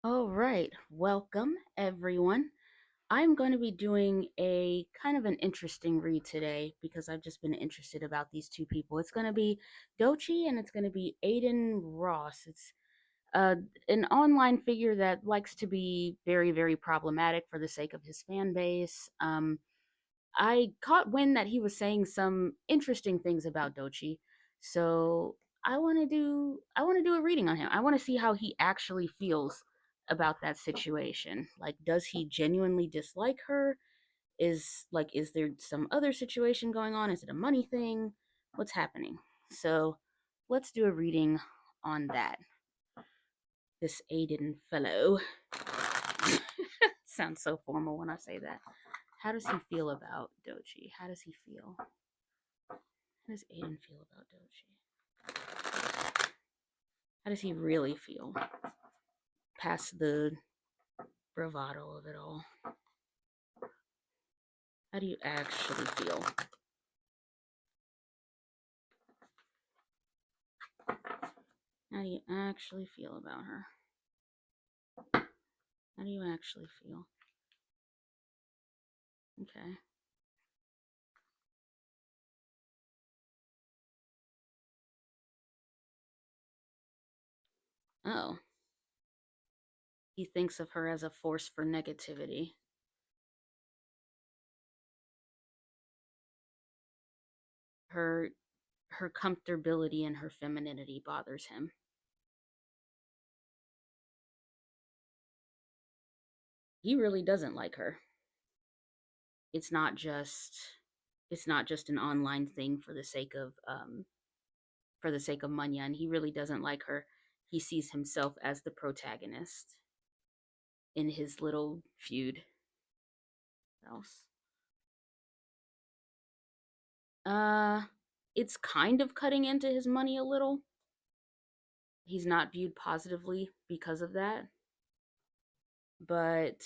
All right, welcome everyone. I'm going to be doing a kind of an interesting read today because I've just been interested about these two people. It's going to be Doechii and it's going to be Aiden Ross. It's uh, an online figure that likes to be very, very problematic for the sake of his fan base. I caught wind that he was saying some interesting things about Doechii, so I want to do a reading on him. I want to see how he actually feels about that situation. Like, does he genuinely dislike her? Is there some other situation going on? Is it a money thing? What's happening? So, let's do a reading on that. This Aiden fellow sounds so formal when I say that. How does he feel about Doechii? How does he feel? How does Aiden feel about Doechii? How does he really feel? Past the bravado of it all. How do you actually feel? How do you actually feel about her? How do you actually feel? Okay. Oh. He thinks of her as a force for negativity. Her her comfortability and her femininity bothers him. He really doesn't like her. It's not just it's not just an online thing for the sake of Manya, and he really doesn't like her. He sees himself as the protagonist in his little feud. What else? Uh, it's kind of cutting into his money a little. He's not viewed positively because of that, but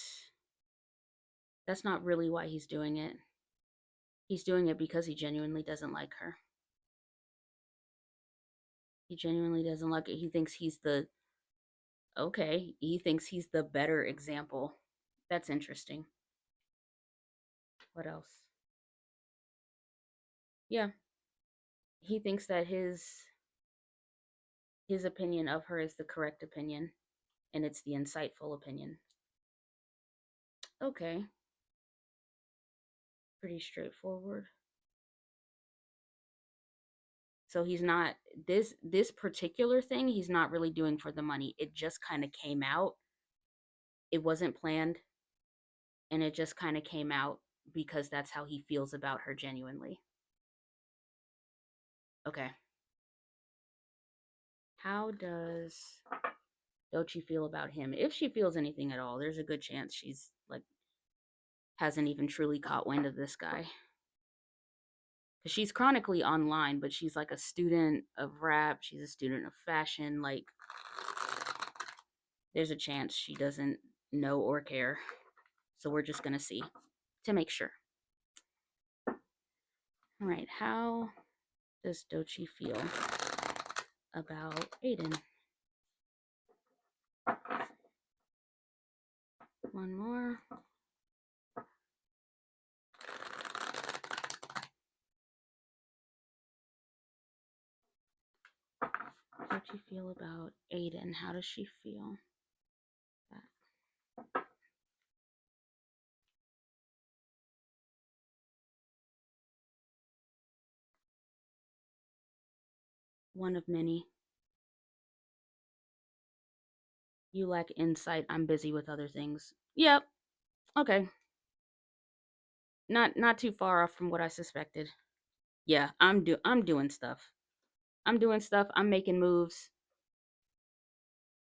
that's not really why he's doing it. He's doing it because he genuinely doesn't like her. He genuinely doesn't like it. He thinks he's the okay. He thinks he's the better example. That's interesting. What else? Yeah, he thinks that his opinion of her is the correct opinion and it's the insightful opinion. Okay, pretty straightforward. So he's not this particular thing he's not really doing for the money. It just kind of came out. It wasn't planned and it just kind of came out because that's how he feels about her genuinely. Okay. How does Doechii feel about him? If she feels anything at all, there's a good chance she's like hasn't even truly caught wind of this guy. Cause she's chronically online, but she's like a student of rap. She's a student of fashion. Like, there's a chance she doesn't know or care. So we're just gonna see to make sure. All right, how does Doechii feel about Aiden? One more. Doechii feel about Aiden? How does she feel? That one of many. You lack insight. I'm busy with other things. Yep. Okay. Not too far off from what I suspected. Yeah, I'm doing stuff. I'm doing stuff. I'm making moves.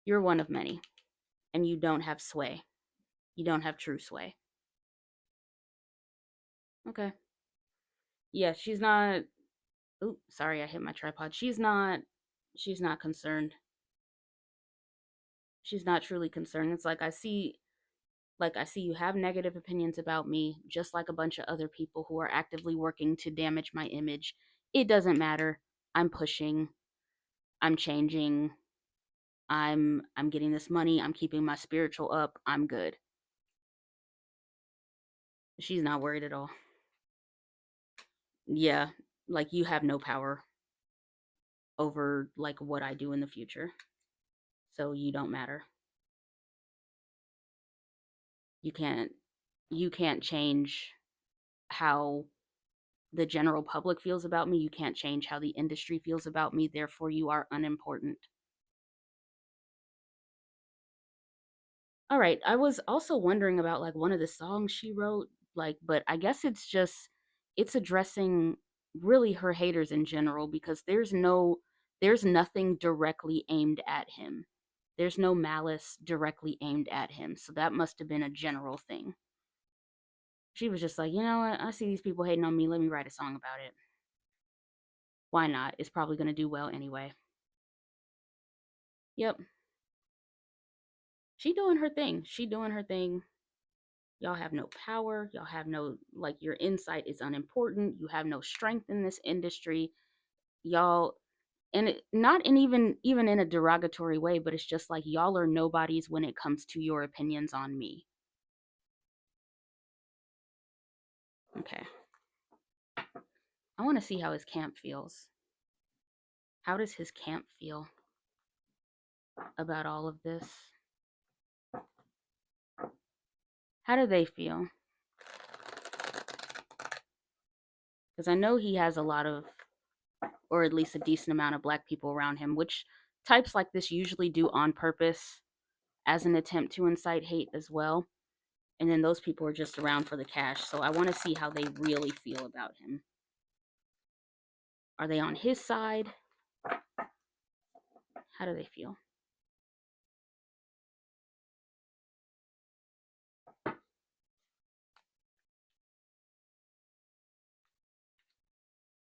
You're one of many, and you don't have sway. You don't have true sway. Okay. Yeah, she's not. Ooh, sorry, I hit my tripod. She's not. She's not concerned. She's not truly concerned. It's like I see you have negative opinions about me, just like a bunch of other people who are actively working to damage my image. It doesn't matter. I'm pushing. I'm changing. I'm getting this money, I'm keeping my spiritual up, I'm good. She's not worried at all. Yeah, like you have no power over like what I do in the future. So you don't matter. You can't you can't change how the general public feels about me. You can't change how the industry feels about me. Therefore, you are unimportant. All right. I was also wondering about like one of the songs she wrote, like, but I guess it's addressing really her haters in general because there's nothing directly aimed at him. There's no malice directly aimed at him. So that must have been a general thing. She was just like, you know what? I see these people hating on me. Let me write a song about it. Why not? It's probably going to do well anyway. Yep. She doing her thing. She doing her thing. Y'all have no power. Y'all have no, like, your insight is unimportant. You have no strength in this industry. Y'all, and not in even in a derogatory way, but it's just like y'all are nobodies when it comes to your opinions on me. Okay. I want to see how his camp feels. How does his camp feel about all of this? How do they feel? Because I know he has a lot of, or at least a decent amount of black people around him, which types like this usually do on purpose as an attempt to incite hate as well. And then those people are just around for the cash. So I want to see how they really feel about him. Are they on his side? How do they feel?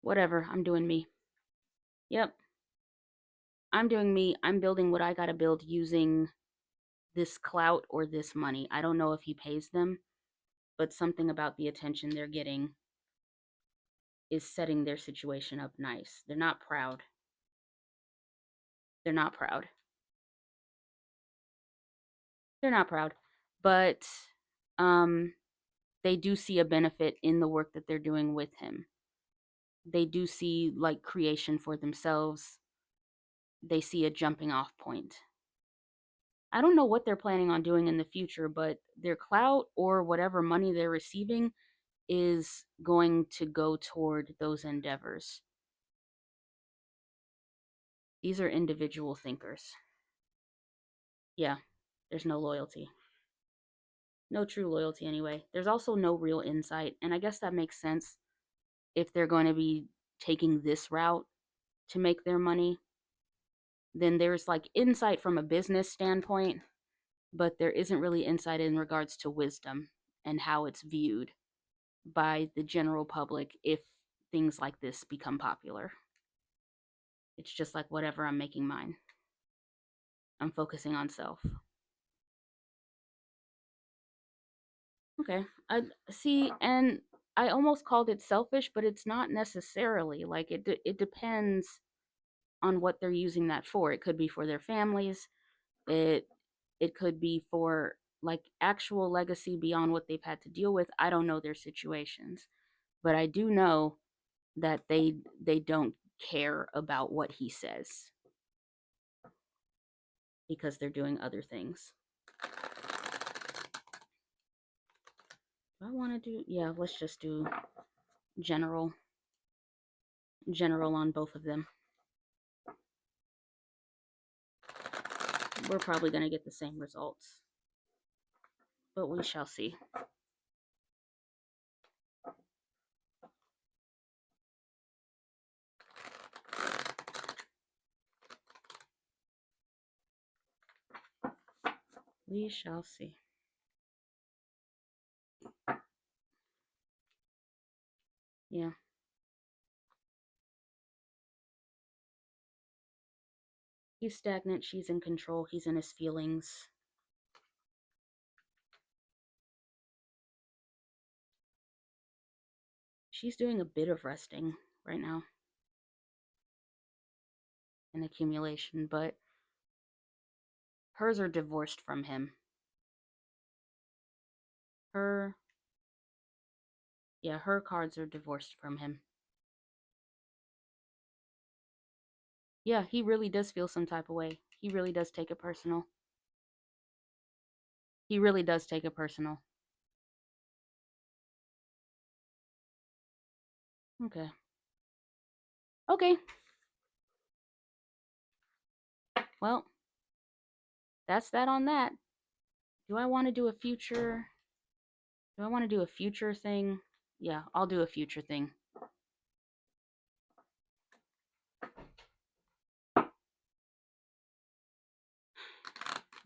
Whatever, I'm doing me. Yep, I'm doing me. I'm building what I gotta build using this clout or this money. I don't know if he pays them, but something about the attention they're getting is setting their situation up nice. They're not proud. They're not proud. They're not proud. But um they do see a benefit in the work that they're doing with him. They do see like creation for themselves. They see a jumping off point. I don't know what they're planning on doing in the future, but their clout or whatever money they're receiving is going to go toward those endeavors. These are individual thinkers. Yeah, there's no loyalty. No true loyalty, anyway. There's also no real insight, and I guess that makes sense if they're going to be taking this route to make their money. Then there's like insight from a business standpoint, but there isn't really insight in regards to wisdom and how it's viewed by the general public if things like this become popular. It's just like whatever, I'm making mine. I'm focusing on self. Okay. I see, and I almost called it selfish, but it's not necessarily. Like it depends on what they're using that for. It could be for their families. It it could be for like actual legacy beyond what they've had to deal with. I don't know their situations, but I do know that they don't care about what he says because they're doing other things. Do I want to do, yeah, let's just do general general on both of them. We're probably going to get the same results, but we shall see. We shall see. Yeah. He's stagnant. She's in control. He's in his feelings. She's doing a bit of resting right now and accumulation, but Hers are divorced from him. Her, yeah, her cards are divorced from him. Yeah, he really does feel some type of way. He really does take it personal. He really does take it personal. Okay. Okay. Well, that's that on that. Do I want to do a future? Do I want to do a future thing? Yeah, I'll do a future thing.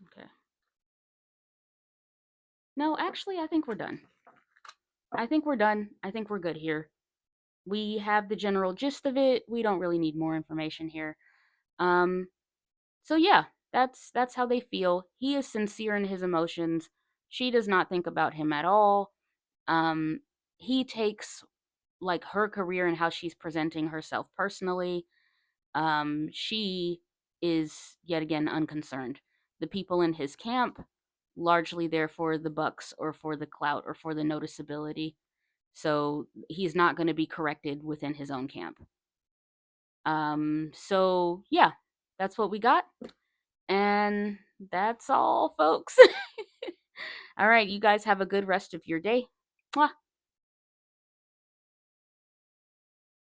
Okay. No, actually, I think we're done. I think we're done. I think we're good here. We have the general gist of it. We don't really need more information here. Um, so yeah, that's how they feel. He is sincere in his emotions. She does not think about him at all. Um, he takes like her career and how she's presenting herself personally. She is yet again unconcerned. The people in his camp largely there for the bucks or for the clout or for the noticeability. So he's not going to be corrected within his own camp. So yeah, that's what we got. And that's all, folks. All right, you guys have a good rest of your day. Mwah.